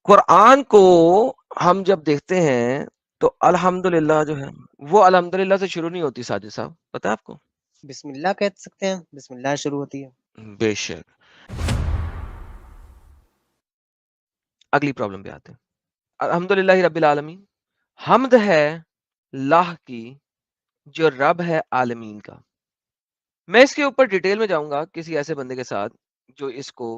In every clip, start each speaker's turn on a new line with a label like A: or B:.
A: قرآن کو ہم جب دیکھتے ہیں تو الحمدللہ جو ہے وہ الحمدللہ سے شروع نہیں ہوتی. ساجد صاحب پتہ ہے آپ کو؟
B: بسم اللہ کہہ سکتے ہیں، بسم اللہ شروع ہوتی ہے.
A: بے شک. اگلی پرابلم پہ آتے ہیں. الحمدللہ رب العالمین، حمد ہے اللہ کی جو رب ہے عالمین کا. میں اس کے اوپر ڈیٹیل میں جاؤں گا کسی ایسے بندے کے ساتھ جو اس کو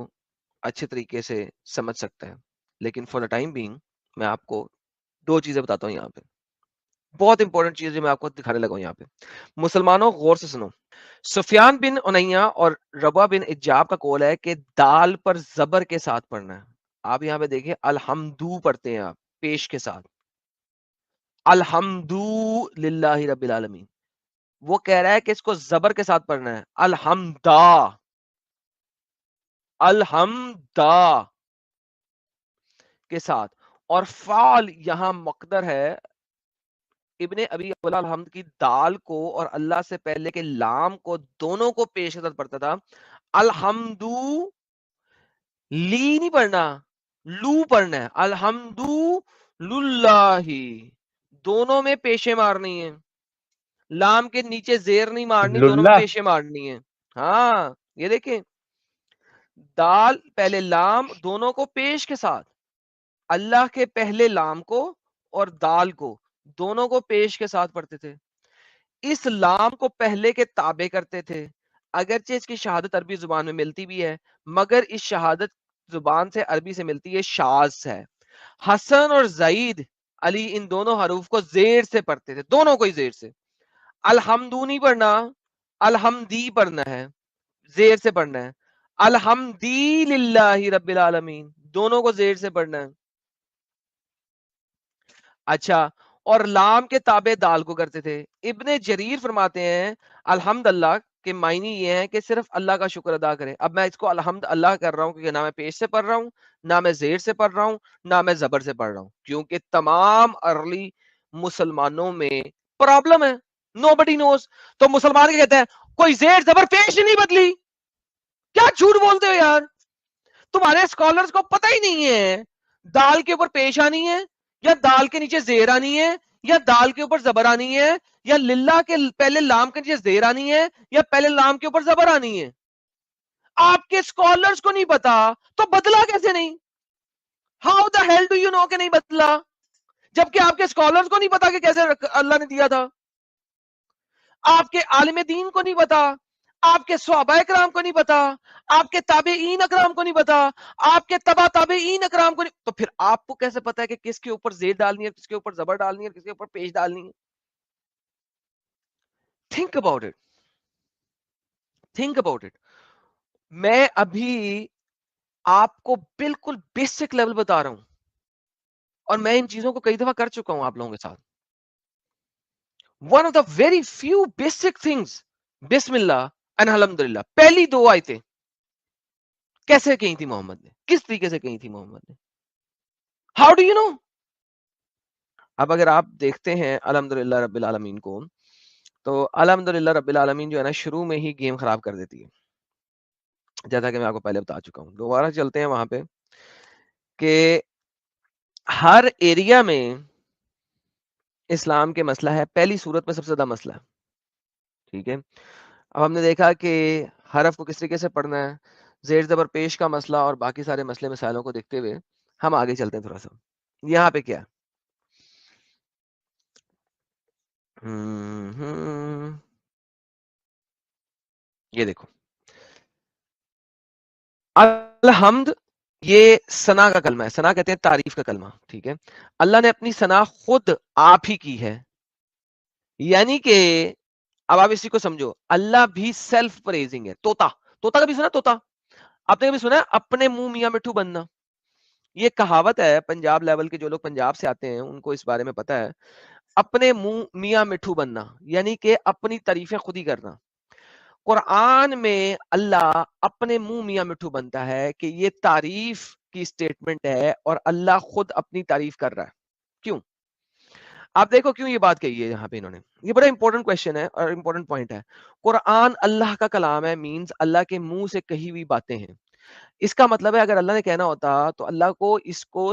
A: اچھے طریقے سے سمجھ سکتا ہے، لیکن فار دا ٹائم بینگ میں آپ کو دو چیزیں بتاتا ہوں یہاں پہ. بہت امپورٹنٹ چیز جو میں آپ کو دکھانے لگا ہوں یہاں پہ. مسلمانوں غور سے سنو. سفیان بن انیہ اور ربا بن اجاب کا قول ہے کہ دال پر زبر کے ساتھ پڑھنا ہے. آپ یہاں پہ دیکھیں الحمدو پڑھتے ہیں آپ پیش کے ساتھ، الحمدو للہ رب العالمین. وہ کہہ رہا ہے کہ اس کو زبر کے ساتھ پڑھنا ہے، الحمدہ الحمدہ کے ساتھ. اور فعل یہاں مقدر ہے. ابن ابی اولا الحمد کی دال کو اور اللہ سے پہلے کے لام کو دونوں کو پیش نظر پڑتا تھا. الحمدو لی نہیں پڑھنا، لو پڑھنا ہے. الحمدو للہ دونوں میں پیشے مارنی ہے، لام کے نیچے زیر نہیں مارنی، دونوں میں
C: للہ
A: پیشے مارنی ہے. ہاں یہ دیکھیں، دال پہلے لام دونوں کو پیش کے ساتھ، اللہ کے پہلے لام کو اور دال کو دونوں کو پیش کے ساتھ پڑھتے تھے. اس لام کو پہلے کے تابع کرتے تھے. اگرچہ اس کی شہادت عربی زبان میں ملتی بھی ہے، مگر اس شہادت زبان سے عربی سے ملتی ہے شاذ ہے. حسن اور زید علی ان دونوں حروف کو زیر سے پڑھتے تھے، دونوں کو ہی زیر سے. الحمدو نہیں پڑھنا، الحمدی پڑھنا ہے، زیر سے پڑھنا ہے. الحمدی للہ رب العالمین دونوں کو زیر سے پڑھنا ہے. اچھا، اور لام کے تابع دال کو کرتے تھے. ابن جریر فرماتے ہیں الحمد اللہ کے معنی یہ ہے کہ صرف اللہ کا شکر ادا کرے. اب میں اس کو الحمد اللہ کر رہا ہوں کیونکہ نہ میں پیش سے پڑھ رہا ہوں، نہ میں زیر سے پڑھ رہا ہوں، نہ میں زبر سے پڑھ رہا ہوں، کیونکہ تمام ارلی مسلمانوں میں پرابلم ہے. نو بڈی نوز. تو مسلمان کیا کہتے ہیں؟ کوئی زیر زبر پیش ہی نہیں بدلی. کیا جھوٹ بولتے ہو یار؟ تمہارے اسکالرز کو پتہ ہی نہیں ہے دال کے اوپر پیش آنی ہے یا دال کے نیچے زیر آنی ہے یا دال کے اوپر زبر آنی ہے یا للہ کے پہلے لام کے نیچے زیر آنی ہے یا پہلے لام کے اوپر زبر آنی ہے. آپ کے اسکالرز کو نہیں پتا تو بدلا کیسے نہیں؟ How the hell do you know کہ نہیں بدلا جبکہ آپ کے اسکالرز کو نہیں پتا کہ کیسے اللہ نے دیا تھا؟ آپ کے عالم دین کو نہیں پتا، آپ کے صحابہ اکرام کو نہیں پتا، آپ کے تابعین اکرام کو نہیں پتا، آپ کے تبع تابعین اکرام کو نہیں، تو پھر آپ کو کیسے پتا ہے کہ کس کے اوپر زیر ڈالنی ہے، کس کے اوپر زبر ڈالنی ہے، کس کے اوپر پیش ڈالنی ہے؟ Think about it, think about it. میں ابھی آپ کو بالکل بیسک لیول بتا رہا ہوں اور میں ان چیزوں کو کئی دفعہ کر چکا ہوں آپ لوگوں کے ساتھ. One of the very few basic things, بسم اللہ and الحمدللہ. پہلی دو آیتیں کیسے کہی تھی محمد نے، کس طریقے سے کہی تھی محمد نے؟ How do you know? اب اگر آپ دیکھتے ہیں الحمدللہ رب العالمین کو، تو الحمدللہ رب العالمین جو ہے نا شروع میں ہی گیم خراب کر دیتی ہے، جیسا کہ میں آپ کو پہلے بتا چکا ہوں. دوبارہ چلتے ہیں وہاں پہ کہ ہر ایریا میں اسلام کے مسئلہ ہے. پہلی صورت میں سب سے زیادہ مسئلہ ہے، ٹھیک ہے. اب ہم نے دیکھا کہ حرف کو کس طریقے سے پڑھنا ہے، زیر زبر پیش کا مسئلہ اور باقی سارے مسئلے مسائلوں کو دیکھتے ہوئے ہم آگے چلتے ہیں تھوڑا سا. یہاں پہ کیا یہ دیکھو، الحمد یہ ثنا کا کلمہ ہے. ثنا کہتے ہیں تعریف کا کلمہ، ٹھیک ہے. اللہ نے اپنی ثنا خود آپ ہی کی ہے، یعنی کہ اب آپ اسی کو سمجھو، اللہ بھی سیلف پریزنگ ہے. طوطا، طوطا کبھی سنا؟ طوطا آپ نے کبھی سنا ہے اپنے منہ میاں مٹھو بننا؟ یہ کہاوت ہے پنجاب لیول کے، جو لوگ پنجاب سے آتے ہیں ان کو اس بارے میں پتا ہے. اپنے منہ میاں مٹھو بننا یعنی کہ اپنی تعریفیں خود ہی کرنا. قرآن میں اللہ اپنے منہ میاں مٹھو بنتا ہے کہ یہ تعریف کی سٹیٹمنٹ ہے اور اللہ خود اپنی تعریف کر رہا ہے. کیوں؟ آپ دیکھو کیوں یہ بات کہی ہے یہاں پہ انہوں نے. یہ بڑا امپورٹنٹ کویشچن ہے اور امپورٹنٹ پوائنٹ ہے. قرآن اللہ کا کلام ہے، مینز اللہ کے منہ سے کہی ہوئی باتیں ہیں. اس کا مطلب ہے اگر اللہ نے کہنا ہوتا تو اللہ کو اس کو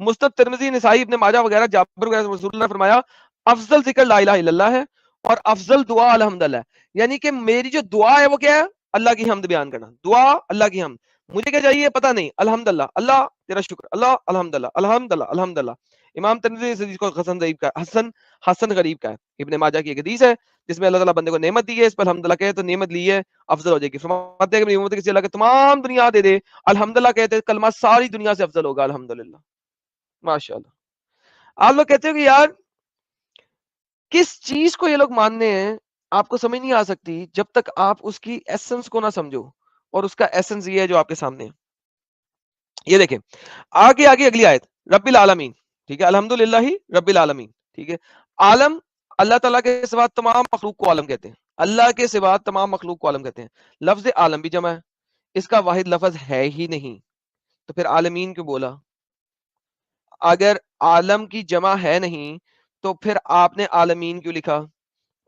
A: مستند ترمذی نسائی ابن ماجہ وغیرہ جابر وغیرہ سے رسول اللہ نے فرمایا افضل ذکر لا الہ الا اللہ ہے اور افضل دعا الحمدللہ ہے، یعنی کہ میری جو دعا ہے وہ کیا ہے؟ اللہ کی حمد بیان کرنا، دعا اللہ کی حمد. مجھے کیا چاہیے پتہ نہیں، الحمدللہ اللہ تیرا شکر، اللہ الحمدللہ الحمدللہ الحمدللہ. امام ترمذی اس حدیث کو حسن غریب کا حسن غریب کا ہے. ابن ماجہ کی ایک حدیث ہے جس میں اللہ تعالیٰ بندے کو نعمت دی ہے، اس پر الحمدللہ کہے تو نعمت لی ہے افضل ہو جائے گی. فرماتے ہیں کہ نعمت کسی اللہ کے تمام دنیا دے دے، الحمدللہ کہتے کلمہ ساری دنیا سے افضل ہوگا. الحمدللہ ماشاءاللہ. آپ لوگ کہتے ہو کہ یار کس چیز کو یہ لوگ ماننے ہیں، آپ کو سمجھ نہیں آ سکتی جب تک آپ اس کی ایسنس کو نہ سمجھو، اور اس کا ایسنس یہ ہے جو آپ کے سامنے ہے. یہ دیکھیں آگے اگلی آیت، رب العالمین، ٹھیک ہے، الحمدللہ ہی رب العالمین، ٹھیک ہے. عالم اللہ تعالیٰ کے سوا تمام مخلوق کو عالم کہتے ہیں، اللہ کے سوا تمام مخلوق کو عالم کہتے ہیں. لفظ عالم بھی جمع ہے، اس کا واحد لفظ ہے ہی نہیں، تو پھر عالمین کیوں بولا؟ اگر عالم کی جمع ہے نہیں تو پھر آپ نے عالمین کیوں لکھا؟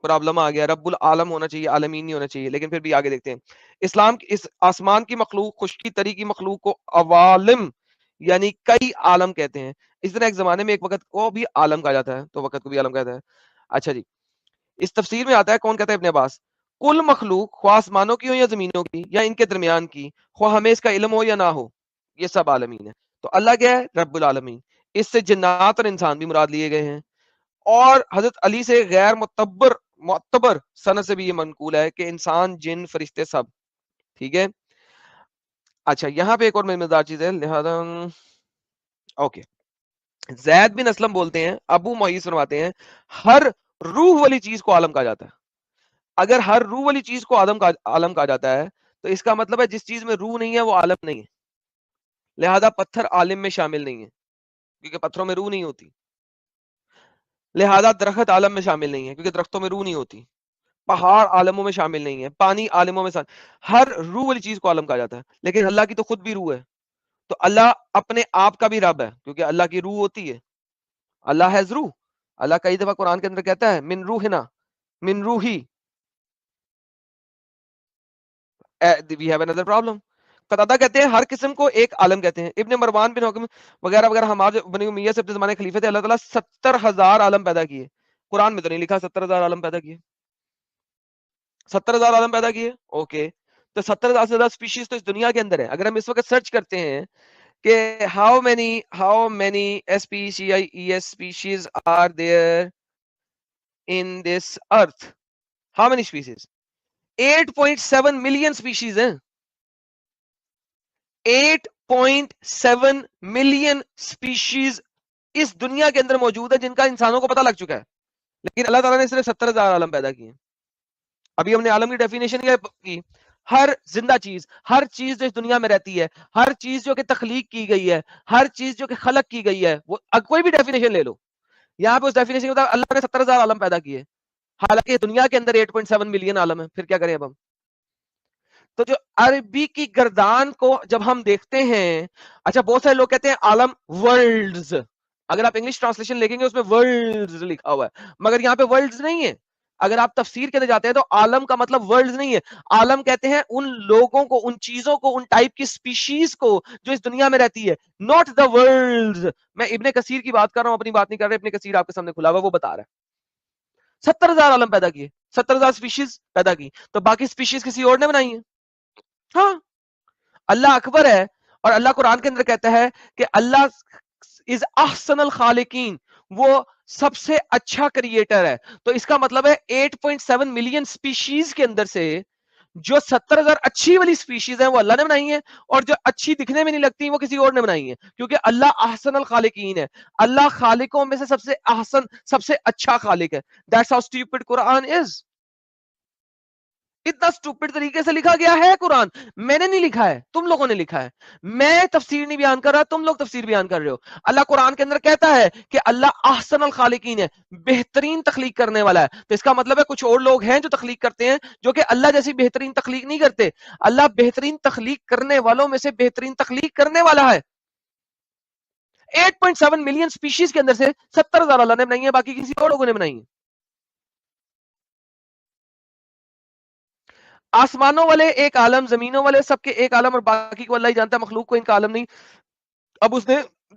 A: پرابلم آ گیا. رب العالم ہونا چاہیے، عالمین نہیں ہونا چاہیے. لیکن پھر بھی آگے دیکھتے ہیں. اسلام اس آسمان کی مخلوق، خشکی تری کی مخلوق کو عوالم یعنی کئی عالم کہتے ہیں. اس طرح ایک زمانے میں ایک وقت کو بھی عالم کہا جاتا ہے، تو وقت کو بھی عالم کہتا ہے. اچھا جی، اس تفسیر میں آتا ہے، کون کہتا ہے؟ ابن عباس. کل مخلوق خواہ آسمانوں کی ہو یا زمینوں کی یا ان کے درمیان کی، خواہ ہمیں اس کا علم ہو یا نہ ہو، یہ سب عالمین ہے. تو اللہ کیا ہے؟ رب العالمین. اس سے جنات اور انسان بھی مراد لیے گئے ہیں. اور حضرت علی سے غیر معتبر سند سے بھی یہ منقول ہے کہ انسان، جن، فرشتے سب، ٹھیک ہے. اچھا یہاں پہ ایک اور مزیدار چیز ہے، لہذا اوکے. زید بن اسلم بولتے ہیں، ابو معیز فرماتے ہیں ہر روح والی چیز کو عالم کہا جاتا ہے. اگر ہر روح والی چیز کو عالم کہا جاتا ہے تو اس کا مطلب ہے جس چیز میں روح نہیں ہے وہ عالم نہیں ہے. لہذا پتھر عالم میں شامل نہیں ہے کیونکہ پتھروں میں روح نہیں ہوتی. لہذا درخت عالم میں شامل نہیں ہے کیونکہ درختوں میں روح نہیں ہوتی. پہاڑ عالموں میں شامل نہیں ہے، پانی عالموں میں ہر روح والی چیز کو عالم کہا جاتا ہے. لیکن اللہ کی تو خود بھی روح ہے، تو اللہ اپنے آپ کا بھی رب ہے کیونکہ اللہ کی روح ہوتی ہے. اللہ ہے روح. اللہ کئی دفعہ قرآن کے اندر کہتا ہے من روحنا، من روحی. we have another problem. قطادہ کہتے ہیں ہر قسم کو ایک عالم کہتے ہیں. ابن مروان بن حکم وغیرہ وغیرہ ہمارے بنی امیہ سے اپنے زمانے خلیفہ تھے، اللہ تعالیٰ 70,000 عالم پیدا کیے. قرآن میں تو نہیں لکھا 70,000 عالم پیدا کیے. 70,000 عالم پیدا کیے، اوکے. تو 70,000 سے زیادہ اسپیشیز تو اس دنیا کے اندر ہے. اگر ہم اس وقت سرچ کرتے ہیں کہ how many species are there in this earth, how many species? 8.7 million species ہیں. 8.7 ملین سپیشیز اس دنیا کے اندر موجود ہے جن کا انسانوں کو پتہ لگ چکا ہے. لیکن اللہ تعالیٰ نے صرف 70,000 عالم پیدا کیے. ابھی ہم نے عالم کی ڈیفینیشن کی، ہر زندہ چیز، ہر چیز جو اس دنیا میں رہتی ہے، ہر چیز جو کہ تخلیق کی گئی ہے، ہر چیز جو کہ خلق کی گئی ہے، وہ کوئی بھی ڈیفینیشن لے لو، یہاں پہ اس ڈیفینیشن میں اللہ نے 70,000 عالم پیدا کیے. حالانکہ دنیا کے اندر 8.7 ملین عالم ہے. پھر کیا کریں اب ہم؟ تو جو عربی کی گردان کو جب ہم دیکھتے ہیں، اچھا بہت سارے لوگ کہتے ہیں عالم ورلڈز، اگر آپ انگلش ٹرانسلیشن لکھیں گے اس میں ورلڈز لکھا ہوا ہے، مگر یہاں پہ ورلڈز نہیں ہے. اگر آپ تفسیر کے اندر جاتے ہیں تو عالم کا مطلب ورلڈز نہیں ہے. عالم کہتے ہیں ان لوگوں کو، ان چیزوں کو، ان ٹائپ کی سپیشیز کو جو اس دنیا میں رہتی ہے، ناٹ دا ورلڈز. میں ابن کثیر کی بات کر رہا ہوں، اپنی بات نہیں کر رہا. ابن کثیر آپ کے سامنے کھلا ہوا، وہ بتا رہا ہے 70,000 عالم پیدا کیے، 70,000 سپیشیز پیدا کی. تو باقی سپیشیز کسی اور نے بنائی ہیں؟ ہاں. اللہ اکبر ہے، اور اللہ قرآن کے اندر کہتا ہے کہ اللہ از احسن الخالقین، وہ سب سے اچھا کریٹر ہے. تو اس کا مطلب ہے 8.7 ملین سپیشیز کے اندر سے جو 70,000 اچھی والی سپیشیز ہیں وہ اللہ نے بنائی ہیں، اور جو اچھی دکھنے میں نہیں لگتی وہ کسی اور نے بنائی ہیں. کیونکہ اللہ احسن الخالقین ہے، اللہ خالقوں میں سے سب سے احسن، سب سے اچھا خالق ہے. That's how stupid Quran is. اتنا اسٹوپڈ طریقے سے لکھا گیا ہے قرآن. میں نے نہیں لکھا ہے، تم لوگوں نے لکھا ہے. میں تفسیر نہیں بیان کر رہا، تم لوگ تفسیر بیان کر رہے ہو. اللہ قرآن کے اندر کہتا ہے کہ اللہ احسن الخالقین ہے، بہترین تخلیق کرنے والا ہے. تو اس کا مطلب ہے کچھ اور لوگ ہیں جو تخلیق کرتے ہیں جو کہ اللہ جیسی بہترین تخلیق نہیں کرتے. اللہ بہترین تخلیق کرنے والوں میں سے بہترین تخلیق کرنے والا ہے. 8.7 ملین سپیشیز کے اندر سے 70,000 اللہ نے بنائی ہے، باقی کسی اور لوگوں نے بنائی ہے. آسمانوں والے ایک عالم، زمینوں والے سب کے ایک عالم، اور باقی کو اللہ ہی جانتا ہے، مخلوق کو ان کا عالم نہیں. اب اس نے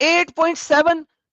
A: 8.7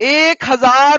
A: 1,000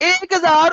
A: 1,000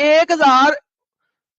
A: 1,000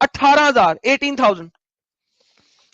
A: 18,000, 18,000।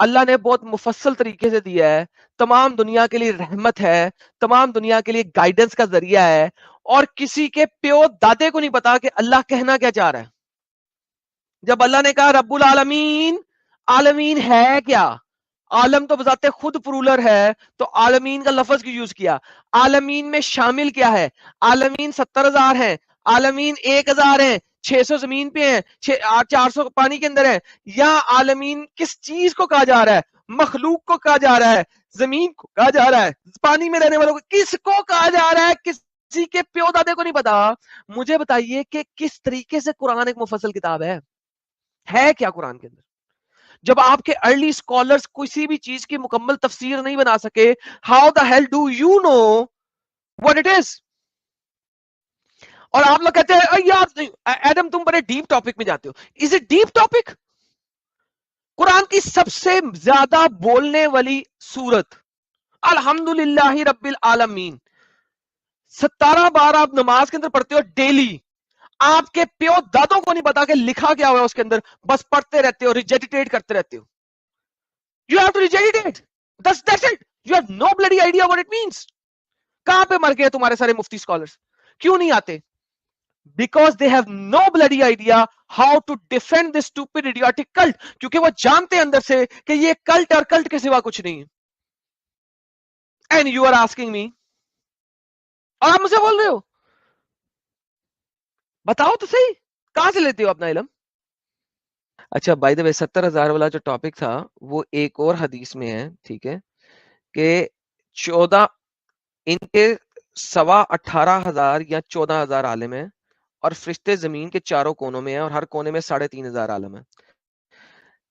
A: اللہ نے بہت مفصل طریقے سے دیا ہے, تمام دنیا کے لیے رحمت ہے, تمام دنیا کے لیے گائیڈنس کا ذریعہ ہے, اور کسی کے پیو دادے کو نہیں پتا کہ اللہ کہنا کیا چاہ رہا ہے. جب اللہ نے کہا رب العالمین, عالمین ہے کیا؟ عالم تو بذات خود پرولر ہے, تو عالمین کا لفظ کیوں یوز کیا؟ عالمین میں شامل کیا ہے؟ عالمین 70,000 ہیں, عالمین 1,000 ہیں, 600 زمین پہ ہیں, 400 پانی کے اندر ہیں, یا عالمین کس چیز کو کہا جا رہا ہے؟ مخلوق کو کہا جا رہا ہے, زمین کو کہا جا رہا ہے, پانی میں رہنے والوں کو, کس کو کہا جا رہا ہے؟ کسی کے پیو دادے کو نہیں پتا. مجھے بتائیے کہ کس طریقے سے قرآن ایک مفصل کتاب ہے کیا قرآن کے اندر؟ جب آپ کے ارلی اسکالرز کسی بھی چیز کی مکمل تفسیر نہیں بنا سکے, how the hell do you know what it is؟ اور آپ لوگ کہتے ہیں یار ایڈم تم بڑے ڈیپ ٹاپک میں جاتے ہو. Is it deep topic? قرآن کی سب سے زیادہ بولنے والی سورت الحمدللہ رب العالمین, 17 بار آپ نماز کے اندر پڑھتے ہو ڈیلی, آپ کے پیو دادوں کو نہیں پتا کہ لکھا کیا ہوا ہے اس کے اندر, بس پڑھتے رہتے ہو, ریجیٹیٹ کرتے رہتے ہو. You have to reject it. That's it. You have no bloody idea what it means. کہاں پہ مر گئے تمہارے سارے مفتی اسکالرس؟ کیوں نہیں آتے؟ Because they have no bloody idea how to defend this stupid idiotic cult. کیونکہ وہ جانتے اندر سے کہ یہ کلٹ اور کلٹ کے سوا کچھ نہیں ہے. And you are asking me, اور آپ مجھے بول رہے ہو, بتاؤ تو صحیح کہاں سے لیتے ہو اپنا علم؟ اچھا بائی دا وے 70,000 والا جو ٹاپک تھا وہ ایک اور حدیث میں ہے, ٹھیک ہے, کہ 14 ان کے 18,500 یا 14,000 عالم ہیں, اور فرشتے زمین کے چاروں کونوں میں ہیں, اور ہر کونے میں 3,500 عالم ہیں.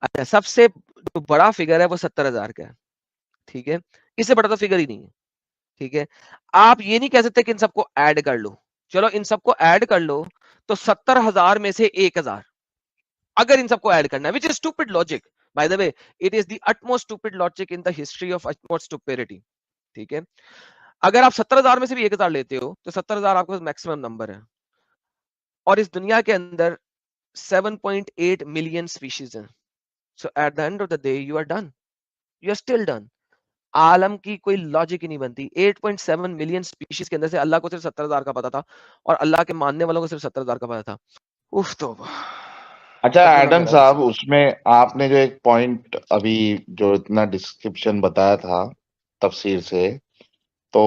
A: اچھا سب سے جو بڑا فگر ہے وہ 70,000 کا ہے, ٹھیک ہے, اس سے بڑا تو فگر ہی نہیں ہے, ٹھیک ہے. آپ یہ نہیں کہہ سکتے کہ ان سب کو ایڈ کر لو, چلو ان سب کو ایڈ کر لو تو 70,000 میں سے 1,000 اگر ان سب کو ایڈ کرنا ہے, which is stupid logic by the way, it is the utmost stupid logic in the history of utmost stupidity, ٹھیک ہے. اگر آپ 70,000 میں سے بھی 1,000 لیتے ہو تو 70,000 آپ کا میکسیمم نمبر ہے, اور اس دنیا کے اندر 7.8 ملین سپیشیز ہیں. So at the end of the day you are done, you are still done. عالم کی کوئی لاجک ہی نہیں بنتی. 8.7 ملین سپیشیز کے اندر سے اللہ کو صرف 70,000 کا پتا تھا, اور اللہ کے ماننے والوں کو صرف 70,000 کا پتا تھا. اف توبہ.
C: اچھا ایڈم صاحب, اس میں آپ نے جو ایک پوائنٹ ابھی جو اتنا ڈسکرپشن بتایا تھا تفسیر سے, تو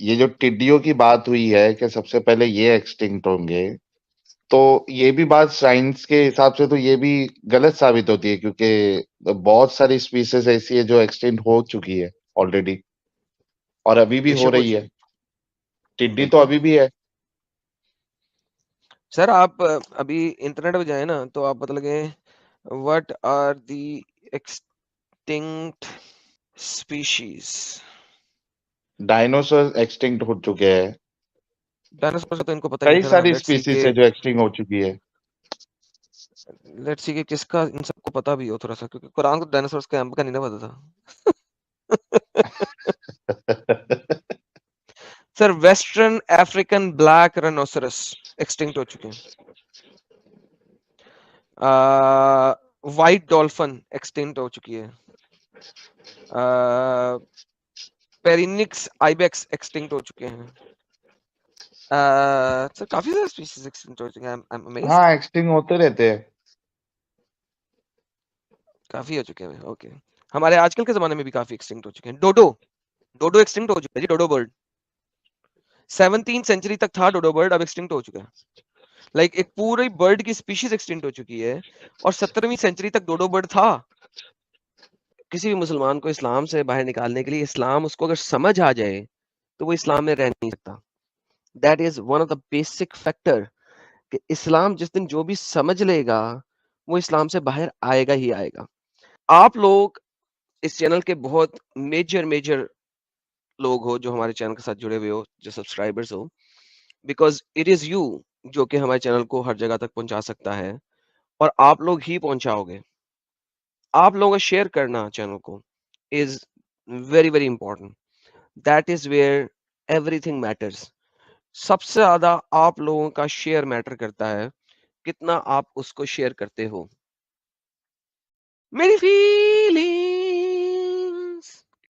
C: یہ جو ٹڈیوں کی بات ہوئی ہے کہ سب سے پہلے یہ ایکسٹنکٹ ہوں گے, تو یہ بھی بات سائنس کے حساب سے تو یہ بھی غلط ثابت ہوتی ہے, کیونکہ بہت ساری اسپیسیز ایسی ہے جو ایکسٹنکٹ ہو چکی ہے آلریڈی, اور ابھی بھی ہو رہی ہے. ٹڈی تو ابھی بھی ہے.
A: سر آپ ابھی انٹرنیٹ پہ جائیں نا تو آپ پتہ لگے what are the extinct species.
C: Dinosaur extinct ہو چکے ہیں,
A: ڈائناسور تو ان کو پتہ ہی
C: کئی
A: نہیں تھا.
C: ساری اسپیسیز ہے جو ایکسٹنکٹ ہو چکی ہے.
A: لیٹس سی کہ کس کا ان سب کو پتہ بھی ہو تھوڑا سا, کیونکہ قرآن کو ڈائناسورز کے کا نہیں نا پتہ تھا. سر ویسٹرن افریقن بلیک رینوسرس ایکسٹنکٹ ہو چکے ہیں. وائٹ ڈولفن ایکسٹنکٹ ہو چکی ہے. پیرینکس آئیبیکس ایکسٹنکٹ ہو چکے ہیں. سر کافی سارے اسپیشیز ایکسٹنکٹ ہو چکے ہیں.
C: ہاں ایکسٹنکٹ ہوتے رہتے ہیں,
A: کافی ہو چکے ہیں. اوکے, ہمارے آج کل کے زمانے میں بھی کافی ایکسٹنکٹ ہو چکے ہیں. ڈوڈو ایکسٹنکٹ ہو چکا ہے جی. ڈوڈو برڈ 17 سینچری تک تھا, ڈوڈو برڈ اب ایکسٹنکٹ ہو چکا ہے. لائک ایک پوری برڈ کی اسپیشیز ایکسٹنکٹ ہو چکی ہے, اور 17ویں سینچری تک ڈوڈو برڈ تھا. کسی بھی مسلمان کو اسلام سے باہر نکالنے کے لیے, اسلام اس کو اگر سمجھ آ جائے تو وہ اسلام میں رہ نہیں سکتا. That is one of the basic factor, کہ اسلام جس دن جو بھی سمجھ لے گا وہ اسلام سے باہر آئے گا ہی آئے گا. آپ لوگ اس چینل کے بہت میجر لوگ ہو جو ہمارے چینل کے ساتھ جڑے ہوئے ہو, جو subscribers who, because it is you جو کہ ہمارے چینل کو ہر جگہ تک پہنچا سکتا ہے, اور آپ لوگ ہی پہنچاؤ گے. آپ لوگوں کا شیئر کرنا چینل کو is very important. That is where everything matters. سب سے زیادہ آپ لوگوں کا شیئر میٹر کرتا ہے, کتنا آپ اس کو شیئر کرتے ہو. میری فیلنگ